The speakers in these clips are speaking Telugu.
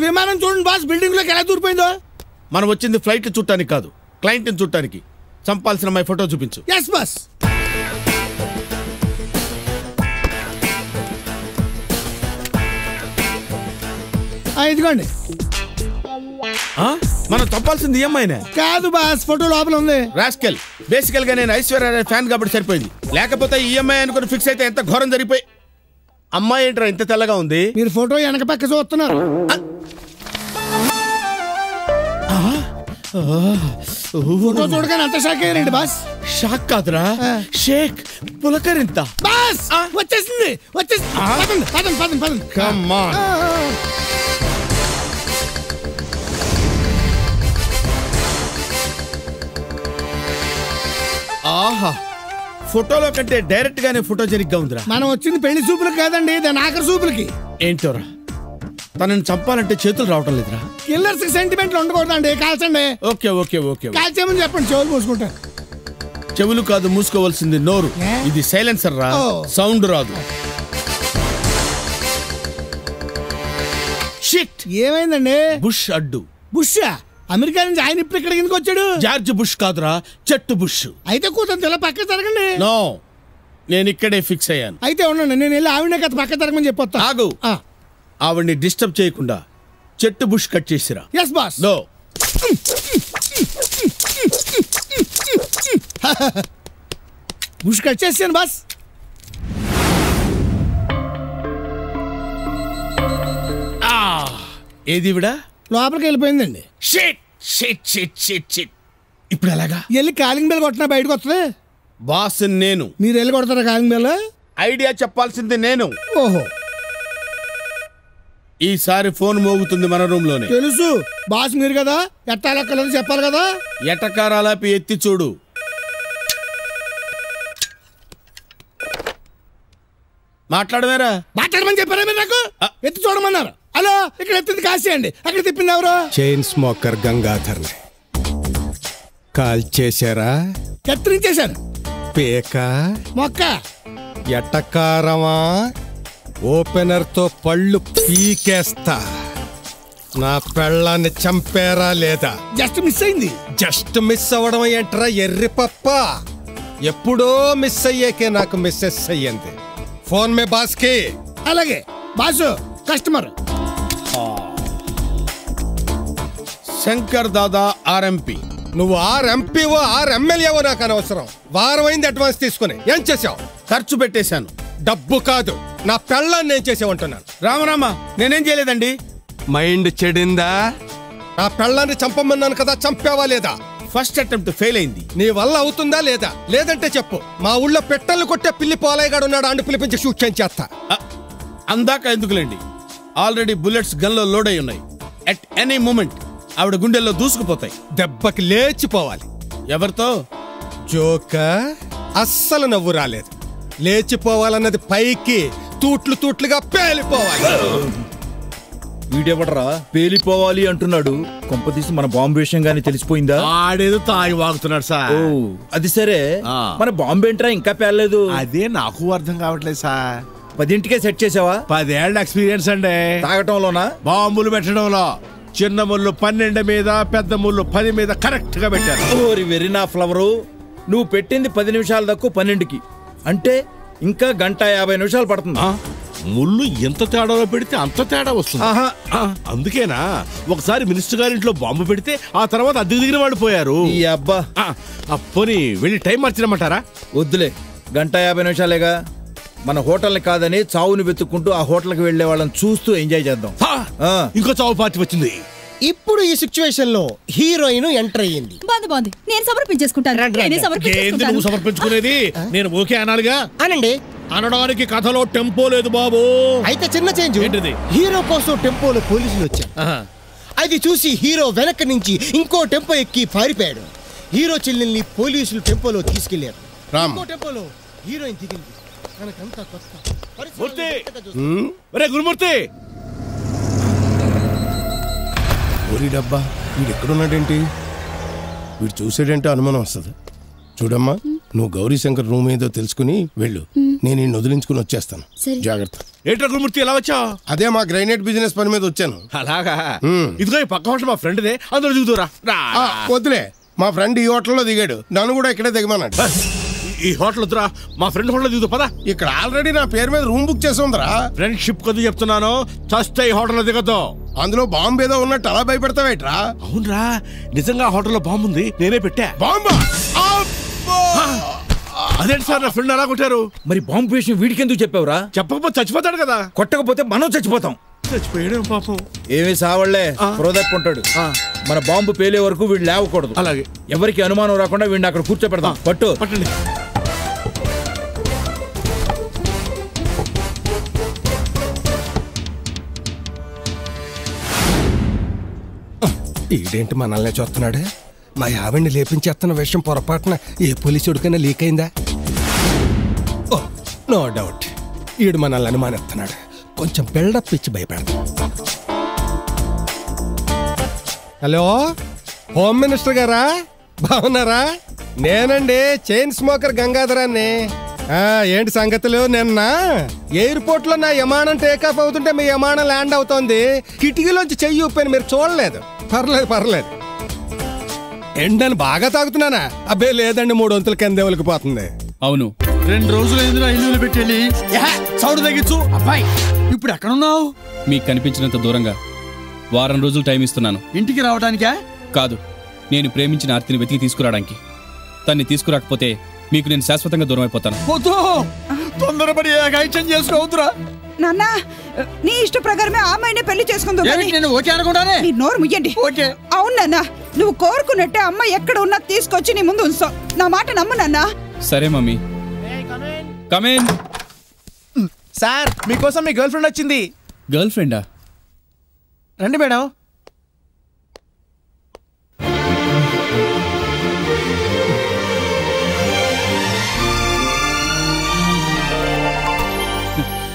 విమానం చూడండి బాస్, బిల్డింగ్ లోకి ఎలా దూరిపోయిందో. మనం వచ్చింది ఫ్లైట్ చుట్టానికి కాదు, క్లయింట్ ని చుట్టానికి. చంపాల్సిన అమ్మాయి ఫోటో చూపించు. Yes boss. ఇదిగోండి. మనం చంపాల్సింది ఈ అమ్మాయినే కాదు బాస్, ఫోటో లోపల ఉంది. రాస్కెల్, బేసికల్ గా నేను ఐశ్వర్య ఫ్యాన్ కాబట్టి సరిపోయింది. లేకపోతే ఈ అమ్మాయి అనుకుని ఫిక్స్ అయితే ఎంత ఘోరం జరిగిపోయి. అమ్మాయి ఏంట్రా ఇంత తెల్లగా ఉంది? మీరు ఫోటో వెనక పక్క చూస్తున్నారు. ఫోటో చూడగానే అంత షాక్ అయ్యారండి బాస్. షాక్ కాదురా, షేక్ పులకరింత. బాస్ వచ్చేసింది, వచ్చేసింది. పదండి. Come on. ఆహా, ఫోటోలో కంటే డైరెక్ట్ గానే ఫోటోజెనిక్ గా ఉందిరా. మనం వచ్చింది పెళ్లి చూపులకు కాదండి, దాని ఆఖరి చూపులకి. ఏంటోరా, తనని చంపాలంటే చేతులు రావటం లేదురా. కిల్లర్స్ సెంటిమెంట్లు ఉండకూడదండి, కాల్చండి. ఓకే ఓకే ఓకే, కాల్చేమని చెప్పండి, చెవులు మూసుకుంటా. చెవులు కాదు, మూసుకోవాల్సింది నోరు. ఇది సైలెన్సర్ రా, సౌండ్ రాదు. షిట్, ఏమైందండి? బుష్ అడ్డు. బుషా? అమెరికా నుంచి ఆయన ఇప్పుడు ఇక్కడ ఎందుకు వచ్చాడు? జార్జ్ బుష్ కాదురా, చెట్టు బుష్. అయితే కూతురు ఇలా పక్క జరగండి. నో, నేను ఇక్కడే ఫిక్స్ అయ్యాను. అయితే ఉండండి, నేను వెళ్ళి ఆవిడనే కదా పక్క జరగమని చెప్పొస్తా. ఆగు, ఆవిడ్ని డిస్టర్బ్ చేయకుండా చెట్టు బుష్ కట్ చేసిరా. Yes boss. No, bush cut చేసాను బాస్. ఏది విడా లోపలికి వెళ్ళిపోయిందండి. Shit shit shit shit shit. ఇప్పుడు ఎలాగా? వెళ్ళి కాలింగ్ బెల్ కొట్టినా బయటకు వస్తుంది. బాస్ నేను. మీరు వెళ్ళి కొడతారా కాలింగ్ బెల్? ఐడియా చెప్పాల్సింది నేను. ఓహో, ఈసారి ఫోన్ మోగుతుంది మన రూమ్ లోనే. తెలుసు బాస్, మీరు కదా ఎట్టాలెక్కలేదు చెప్పాలి కదా. ఎటకారాలాపి ఎత్తి చూడు. మాట్లాడమేరా? మాట్లాడమని చెప్పారా మీరు నాకు? ఎత్తి చూడమన్నారు. హలో, ఇక్కడ ఎత్తింది కాసేయండి, అక్కడ తిప్పింది ఎవరు? చైన్ స్మోకర్ గంగాధర్ కాల్ చేశారా? కత్తిరించేశారు. పేక మొక్క ఎటకారమా? ఓపెనర్ తో పళ్ళు పీకేస్తా. నా పెళ్ళాన్ని చంపారా లేదా? జస్ట్ మిస్ అయింది. జస్ట్ మిస్ అవ్వడం ఏంట్రా ఎర్రి పప్ప? ఎప్పుడో మిస్ అయ్యాకే నాకు మిస్సెస్ అయ్యింది. ఫోన్ మే బాస్కి. అలాగే boss, customer. Shankar Dada RMP. నువ్వు ఆర్ఎంపీవో ఆర్ఎంఎల్ఏవో నాకు అనవసరం. వారం అయింది అడ్వాన్స్ తీసుకుని. ఏం చేసావు? ఖర్చు పెట్టేశాను. డబ్బు కాదు, నా పెళ్ళాన్ని ఏం చేసావంటున్నాను. రామరామ, నేనేం చేయలేదండి. మైండ్ చెడిందా? నా పెళ్ళాన్ని చంపమన్నాను కదా, చంపావా లేదా? ఫస్ట్ అటెంప్ట్ ఫెయిల్ అయింది. నీ వల్ల అవుతుందా లేదా? లేదంటే చెప్పు. మా ఊళ్ళో పెట్టెలు కొట్టే పిల్లి పోలయ్యగాడు ఉన్నాడు, అండు పిలిపించి షూట్ చేస్తా. అందాక ఎందుకులేండి, ఆల్రెడీ బుల్లెట్స్ గన్ లో లోడ్ అయి ఉన్నాయి. అట్ ఎనీ మూమెంట్ ఆవిడ గుండెల్లో దూసుకుపోతాయి. దెబ్బకి లేచిపోవాలి. ఎవరితో? జోక అస్సలు నవ్వు రాలేదు. లేచిపోవాలన్నది పైకి, తూట్లు తూట్లుగా పేలిపోవాలి. వీడెవడరా పేలిపోవాలి అంటున్నాడు? కొంపతీసి మన బాంబు విషయం గానీ తెలిసిపోయిందా? ఆడేదో తాగి వాగుతున్నాడు సార్. అది సరే, మన బాంబు ఏంట్రా ఇంకా పేలలేదు? అదే నాకు అర్థం కావట్లేదు సార్. 10ంటికే సెట్ చేసావా? 10 ఏళ్ళ ఎక్స్పీరియన్స్ అండి. తాగటంలోనా? బాంబులు పెట్టడంలో. చిన్న ముళ్ళు 12 మీద, పెద్ద ముళ్ళు 10 మీద కరెక్ట్ గా పెట్టారు. ఓరి వెరీ నా ఫ్లవరు, నువ్వు పెట్టింది 10 నిమిషాలు తక్కువ 12కి, అంటే ఇంకా 1:50 నిమిషాలు పడుతుంది. ముళ్ళు ఎంత తేడాలో పెడితే అంత తేడా వస్తుంది. అందుకేనా ఒకసారి మినిస్టర్ గారింట్లో బాంబు పెడితే ఆ తర్వాత అద్దెకు దిగిన వాళ్ళు పోయారు. ఈ అబ్బా, పోనీ వెళ్ళి టైం మార్చినమంటారా? వద్దులే, 1:50 నిమిషాలేగా. మన హోటల్ని కాదని చావుని వెతుక్కుంటూ ఆ హోటల్కి వెళ్లే వాళ్ళని చూస్తూ ఎంజాయ్ చేద్దాం. ఇంకో చావు పార్టీ వచ్చింది. ఇప్పుడు ఈ సిచ్యువేషన్ లో హీరోయిన్ ఎంటర్ అయ్యింది. బాగుంది, నేను సమర్పించేసుకుంటాను. నువ్వు సమర్పించుకునేది నేను ఓకే అనాలిగా. అనండి. అనడానికి కథలో టెంపో లేదు బాబు. అయితే చిన్న చేంజ్. ఏంటిది? హీరో కోసం టెంపోలో పోలీసులు వచ్చారు. అది చూసి హీరో వెనక నుంచి ఇంకో టెంపో ఎక్కి పారిపోయాడు. హీరో చెల్లెల్ని పోలీసులు టెంపోలో తీసుకెళ్లారు. ఇంకో టెంపోలో హీరోయిన్ దిగింది. గురుమూర్తి, ఊరి డబ్బా, వీడు ఎక్కడున్నాడేంటి? వీడు చూసాడంటే అనుమానం వస్తుంది. చూడమ్మా, నువ్వు గౌరీశంకర్ రూమ్ ఏదో తెలుసుకుని వెళ్ళు, నేను ఈ వదిలించుకుని వచ్చేస్తాను. జాగ్రత్త. ఏంట్రా గురుమూర్తి ఎలా వచ్చా? అదే మా గ్రైనేట్ బిజినెస్ పని మీద వచ్చాను. అలాగా? ఇదిగో ఈ పక్క హోటల్ మా ఫ్రెండ్దే, అందులో దిగుతురా. వద్దులే, మా ఫ్రెండ్ ఈ హోటల్లో దిగాడు, నన్ను కూడా ఇక్కడే దిగమన్నాడు. ఈ హోటల్ వద్దురా, మా ఫ్రెండ్ హోటల్ దిగుతూ పదా. ఇక్కడ ఆల్రెడీ నా పేరు మీద రూమ్ బుక్ చేసి ఉందిరా. ఫ్రెండ్షిప్ కొద్ది చెప్తున్నాను, చస్తే ఈ హోటల్లో దిగద్దు. అందులో బాంబు ఏదో ఉన్నట్టు అలా భయపెడతావేట్రా? అవునరా, నిజంగా హోటల్లో బాంబు ఉంది, నేనే పెట్టా. బాంబా? అదేంటి సార్ నా ఫ్రెండ్ అలా కొట్టారు? మరి బాంబు విషయం వీడికి ఎందుకు చెప్పావురా? చెప్పకపోతే చచ్చిపోతాడు కదా. కొట్టకపోతే మనం చచ్చిపోతాం. చచ్చిపోయాడు పాపం. ఏమి సావళ్లే, ఉంటాడు. మన బాంబు పేలే వరకు వీడు లేవకూడదు. అలాగే. ఎవరికి అనుమానం రాకుండా వీడిని అక్కడ కూర్చోపెడదాం. పట్టండి. ఈడేంటి మనల్ని చూస్తున్నాడు? మా ఆవిడ్ని లేపించేస్తున్న విషయం పొరపాటున ఏ పోలీసుడికైనా లీక్ అయిందా? ఓ, నో డౌట్ ఈడు మనల్ని అనుమానిస్తున్నాడు. కొంచెం బిల్డప్ ఇచ్చి భయపెడతాం. హలో, హోమ్ మినిస్టర్ గారా, బాగున్నారా? నేనండి, చైన్ స్మోకర్ గంగాధరాన్ని. ఏంటి సంగతులు? నిన్న ఎయిర్పోర్ట్ లో నా విమానం టేకాఫ్ అవుతుంటే మీ విమానం ల్యాండ్ అవుతోంది. కిటికీలోంచి చెయ్యి ఊపాను, మీరు చూడలేదు. పర్లేదు. ఎండని బాగా తాగుతున్నానా? అబ్బే లేదండి, 3 వంతుల కింద పోతుంది. అవును, 2 రోజులు అయిందిరా ఇల్లు పెట్టెళ్ళి. సౌండ్ తగ్గించు అబ్బాయి. ఇప్పుడు ఎక్కడున్నావు? మీకు కనిపించినంత దూరంగా. వారం రోజులు టైం ఇస్తున్నాను. ఇంటికి రావడానికా? కాదు, నేను ప్రేమించిన ఆర్తిని వెతికి తీసుకురావడానికి. తన్ని తీసుకురాకపోతే మీకు నేను శాశ్వతంగా దూరం అయిపోతాను. తొందరపడి చేసుకోవద్దురా నాన్న. నీ ఇష్ట ప్రకారమే ఆ అమ్మాయిని పెళ్లి చేసుకుందాం. నేను ఓకే అనుకుంటానే. నీ నోరు ముయ్యండి. అవును నాన్న, నువ్వు కోరుకున్నట్టే అమ్మాయి ఎక్కడ ఉన్నా తీసుకొచ్చి నీ ముందు ఉంచుతావు. నా మాట నమ్ము నాన్న. సరే మమ్మీ. కమేన్. సార్, మీకోసం మీ గర్ల్ ఫ్రెండ్ వచ్చింది. గర్ల్ ఫ్రెండా? రండి madam.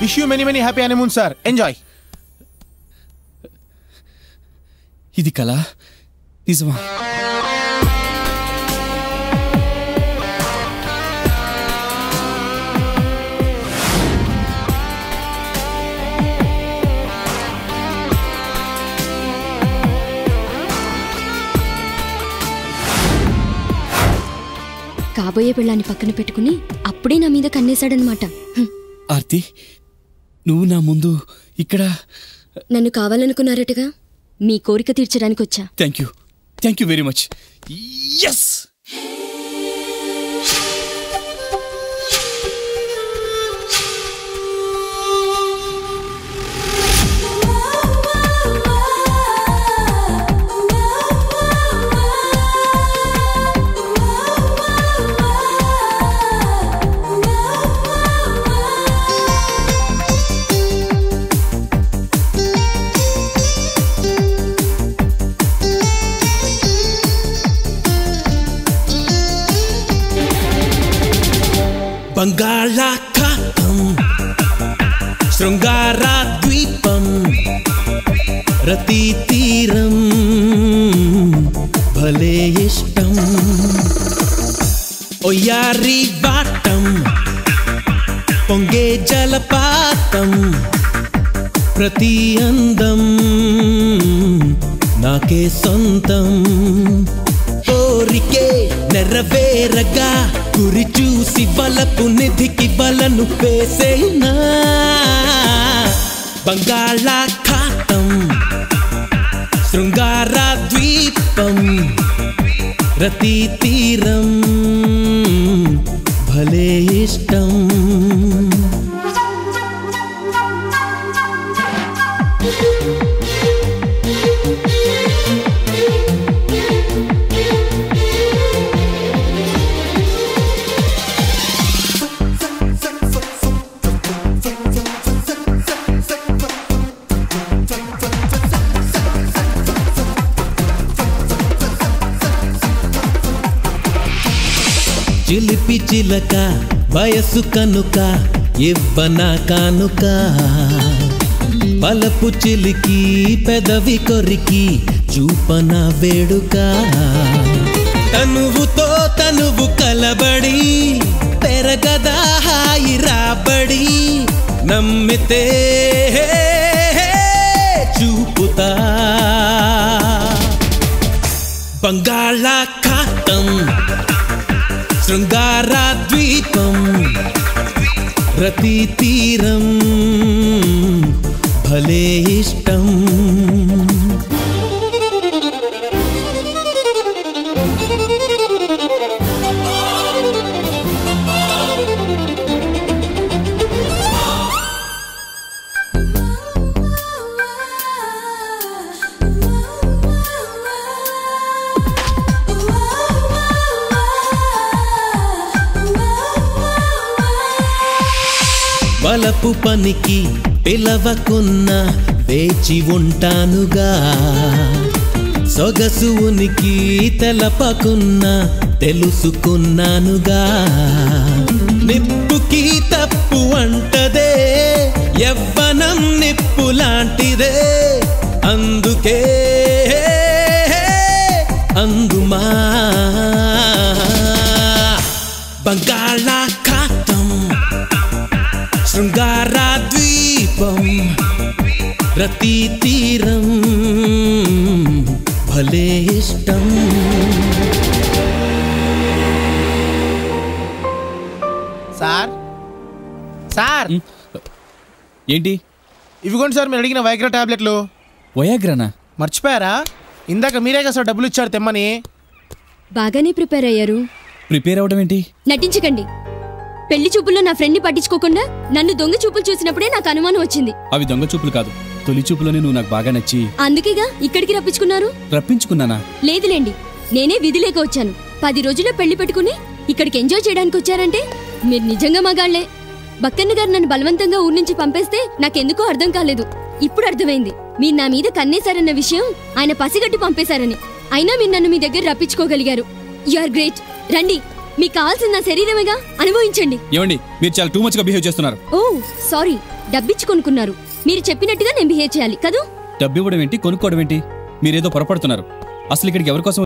Wish you many happy honeymoon sir. Enjoy. ఇది కళ నిజమా? కాబోయే పెళ్ళాన్ని పక్కన పెట్టుకుని అప్పుడే నా మీద కన్నేశాడనమాట. ఆర్తి, నువ్వు నా ముందు ఇక్కడ నన్ను కావాలనుకున్నారటగా, మీ కోరిక తీర్చడానికి వచ్చా. Thank you very much. Yes. బంగాళాఖాతం, శృంగార ద్వీపం, రతి తీరం భలే ఇష్టం. ఒయ్యారి బాటం, పొంగే జలపాతం, ప్రతి అందం నాకే సొంతం. కోరికే నెరవేరగా గురి చూసి బలపు నిధికి బలను వేసేనా. బంగాళాఖాతం, శృంగార ద్వీపం, రతి తీరం భలే ఇష్టం. చిలిపి చిలక వయసు కనుక ఇవ్వన కానుక, బలపు చిలికి పెదవి కొరికి చూపన వేడుక. తనువుతో తను నువ్వు కలబడి పెరగదా హాయి రాబడి నమ్మితే చూపుతా బంగాళాఖాతం శృంగార ద్వీపం రతి తీరం భలే ఇష్టం వలపు పనికి పిలవకున్నా వేచి ఉంటానుగా సొగసు ఉనికి తెలపకున్నా తెలుసుకున్నానుగా నిప్పుకి తప్పు అంటదే యవ్వనం నిప్పు లాంటిదే అందుకే అందుమా బంగాళాఖాతం శృంగార ద్వీపం రతి తీరం భలే ఇష్టం సార్ సార్ ఏంటి ఇవిగోండి సార్ మీరు అడిగిన వైగ్రా టాబ్లెట్లు. వయాగ్రానా? మర్చిపోయారా? ఇందాక మీరే కదా సార్ డబ్బులు ఇచ్చారు తెమ్మని. బాగానే ప్రిపేర్ అయ్యారు. ప్రిపేర్ అవడం ఏంటి? నటించకండి. పెళ్లి చూపుల్లో నా ఫ్రెండ్ ని పట్టించుకోకుండా నన్ను దొంగ చూపులు చూసినప్పుడే నాకు అనుమానం వచ్చింది. అవి దొంగ చూపులు కాదు, తొలి చూపులోనే నువ్వు నాకు బాగా నచ్చి అందుకేగా ఇక్కడికి రప్పించుకున్నారు. రప్పించుకున్నానా? లేదులేండి, నేనే విధి లేక వచ్చాను. 10 రోజుల్లో పెళ్లి పెట్టుకుని ఇక్కడికి ఎంజాయ్ చేయడానికి వచ్చారంటే మీరు నిజంగా మగాళ్లే. బక్కన్న గారు నన్ను బలవంతంగా ఊరి నుంచి పంపేస్తే నాకెందుకో అర్థం కాలేదు. ఇప్పుడు అర్థమైంది. మీరు నా మీద కన్నేశారన్న విషయం ఆయన పసిగట్టి పంపేశారని. అయినా మీరు నన్ను మీ దగ్గర రప్పించుకోగలిగారు. You are great. రండి, మీకు కావాల్సిన నా శరీరమేగా, అనుభవించండి. ఏమండి, మీరు చాలా టూ మచ్ గా బిహేవ్ చేస్తున్నారు. ఓ సారీ, డబ్బిచ్చి కొనుక్కున్నారు. మీరు చెప్పినట్టుగా నేను బిహేవ్ చేయాలి కదూ. డబ్బు ఇవ్వడం ఏంటి, కొనుక్కోవడం ఏంటి? మీరేదో పొరపడుతున్నారు. అసలు ఇక్కడికి ఎవరి కోసం